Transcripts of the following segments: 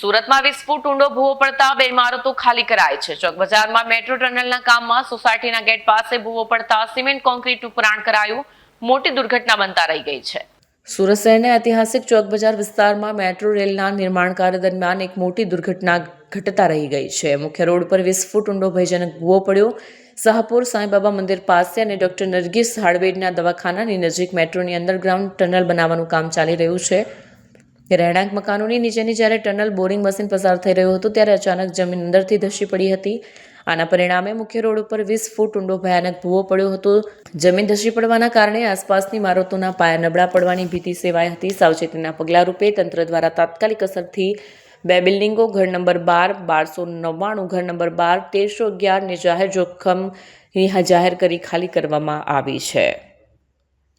સુરતમાં 20 ફૂટ ઊંડો ભૂવો પડતા બે ઇમારતો ખાલી કરાઈ છે। ચોક બજારમાં મેટ્રો ટનલના કામમાં સોસાયટીના ગેટ પાસે ભૂવો પડતા સિમેન્ટ કોન્ક્રીટનું પુરાણ કરાયું, મોટી દુર્ઘટના બનતા રહી ગઈ છે। સુરત શહેરના ઐતિહાસિક ચોક બજાર વિસ્તારમાં મેટ્રો રેલના નિર્માણ કાર્ય દરમિયાન એક મોટી દુર્ઘટના ઘટતા રહી ગઈ છે। મુખ્ય રોડ પર 20 ફૂટ ઊંડો ભયજનક ભૂવો પડ્યો। શાહપુર સાંઈબાબા મંદિર પાસે અને ડોક્ટર નરગીસ હાર્ડવેરના દવાખાનાની નજીક મેટ્રોની અંડરગ્રાઉન્ડ ટનલ બનાવવાનું કામ ચાલી રહ્યું છે। રહેણાંક મકાનોની નીચેની જ્યારે ટનલ બોરિંગ મશીન પસાર થઈ રહ્યું હતું ત્યારે અચાનક જમીન અંદરથી ધસી પડી હતી। આના પરિણામે મુખ્ય રોડ ઉપર 20 ફૂટ ઊંડો ભયાનક ભૂવો પડ્યો હતો। જમીન ધસી પડવાના કારણે આસપાસની ઇમારતોના પાયા નબળા પડવાની ભીતિ સેવાઈ હતી। સાવચેતીના પગલા રૂપે તંત્ર દ્વારા તાત્કાલિક અસરથી બે બિલ્ડિંગો ઘર નંબર 12, 1299, ઘર નંબર 12, 1311 ને જાહેર જોખમ જાહેર કરી ખાલી કરવામાં આવી છે।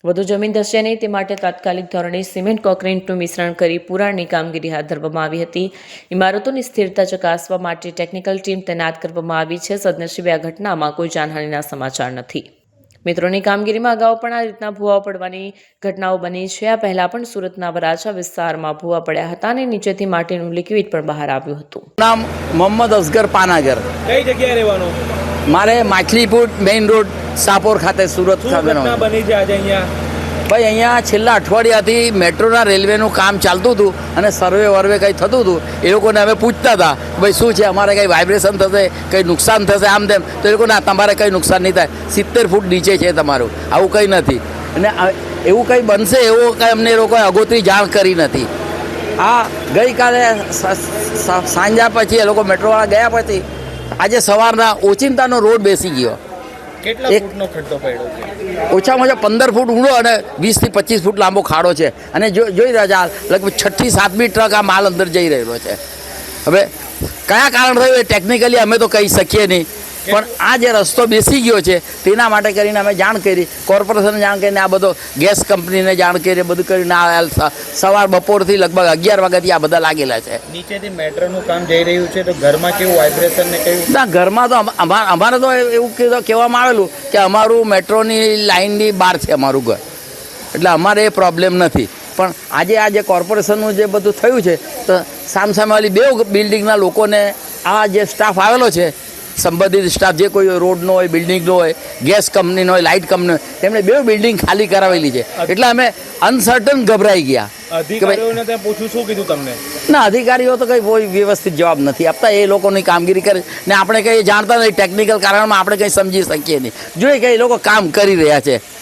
વધુ જમીન ધસે નહીં તે માટે તાત્કાલિક ધોરણે સિમેન્ટ કોન્ક્રીટનું મિશ્રણ કરી પુરાણની કામગીરી હાથ ધરવામાં આવી હતી। ઇમારતોની સ્થિરતા ચકાસવા માટે ટેકનિકલ ટીમ તૈનાત કરવામાં આવી છે। સદનસીબે આ ઘટનામાં કોઈ જાનહાનિના સમાચાર નથી। મેટ્રોની કામગીરીમાં અગાઉ પણ આ રીતના ભૂવા પડવાની ઘટનાઓ બની છે। આ પહેલા પણ સુરતના વરાછા વિસ્તારમાં ભૂવા પડ્યા હતા અને નીચેથી માટીનું લિક્વિડ પણ બહાર આવ્યું હતું। નામ મોહમ્મદ અસગર પાનાગર। કઈ જગ્યાએ રહેવાનું? મારે માછલીપુર મેઇન રોડ શાહપુર ખાતે સુરત ખાતે ઘટના બની છે આજે અહીંયા? ભાઈ અહીંયા છેલ્લા અઠવાડિયાથી મેટ્રોના રેલવેનું કામ ચાલતું હતું અને સર્વે કંઈ થતું હતું। એ લોકોને અમે પૂછતા હતા ભાઈ શું છે, અમારે કંઈ વાઇબ્રેશન થશે, કંઈ નુકસાન થશે, આમ તેમ, તો એ લોકોને તમારે કંઈ નુકસાન નહીં થાય, 70 ફૂટ નીચે છે તમારું, આવું કંઈ નથી અને એવું કંઈ બનશે એવો કંઈ અમને એ લોકોએ અગોતરી જાણ કરી નથી। આ ગઈકાલે સાંજા પછી એ લોકો મેટ્રોવાળા ગયા પછી આજે સવારના ઓચિંતાનો રોડ બેસી ગયો। કેટલા ફૂટનો ખડ્ડો પડ્યો છે? ઓછામાં ઓછા 15 ફૂટ ઊંડો અને 20 થી 25 ફૂટ લાંબો ખાડો છે અને જોઈ રહ્યા છે લગભગ 6 થી 7મી ટ્રક આ માલ અંદર જઈ રહેલો છે। હવે કયા કારણ થયું એ ટેકનિકલી અમે તો કહી શકીએ નહીં, પણ આ જે રસ્તો બેસી ગયો છે તેના માટે કરીને અમે જાણ કરી, કોર્પોરેશનને જાણ કરીને આ બધો ગેસ કંપનીને જાણ કરી, બધું કરીને સવાર બપોરથી લગભગ 11 વાગ્યાથી આ બધા લાગેલા છે। નીચેથી મેટ્રોનું કામ જઈ રહ્યું છે તો ઘરમાં કેવું વાઇબ્રેશન ને કેવું? ના, ઘરમાં તો અમારે તો એવું કહેવામાં આવેલું કે અમારું મેટ્રોની લાઇનની બહાર છે અમારું ઘર, એટલે અમારે એ પ્રોબ્લેમ નથી। પણ આજે આ જે કોર્પોરેશનનું જે બધું થયું છે તો સામસામેવાળી બે બિલ્ડિંગના લોકોને આ જે સ્ટાફ આવેલો છે, સંબંધિત સ્ટાફ જે કોઈ રોડનો હોય, બિલ્ડિંગનો હોય, ગેસ કંપનીનો હોય, લાઇટ કંપની હોય, તેમણે બે બિલ્ડિંગ ખાલી કરાવેલી છે, એટલે અમે અનસર્ટન ગભરાઈ ગયા। અધિકારીઓને ત્યાં પૂછ્યું, શું કીધું તમને? ના, અધિકારીઓ તો કંઈ કોઈ વ્યવસ્થિત જવાબ નથી આપતા, એ લોકોની કામગીરી કરે ને આપણે કંઈ જાણતા નથી, ટેકનિકલ કારણમાં આપણે કંઈ સમજી શકીએ નહીં, જોઈએ કે એ લોકો કામ કરી રહ્યા છે।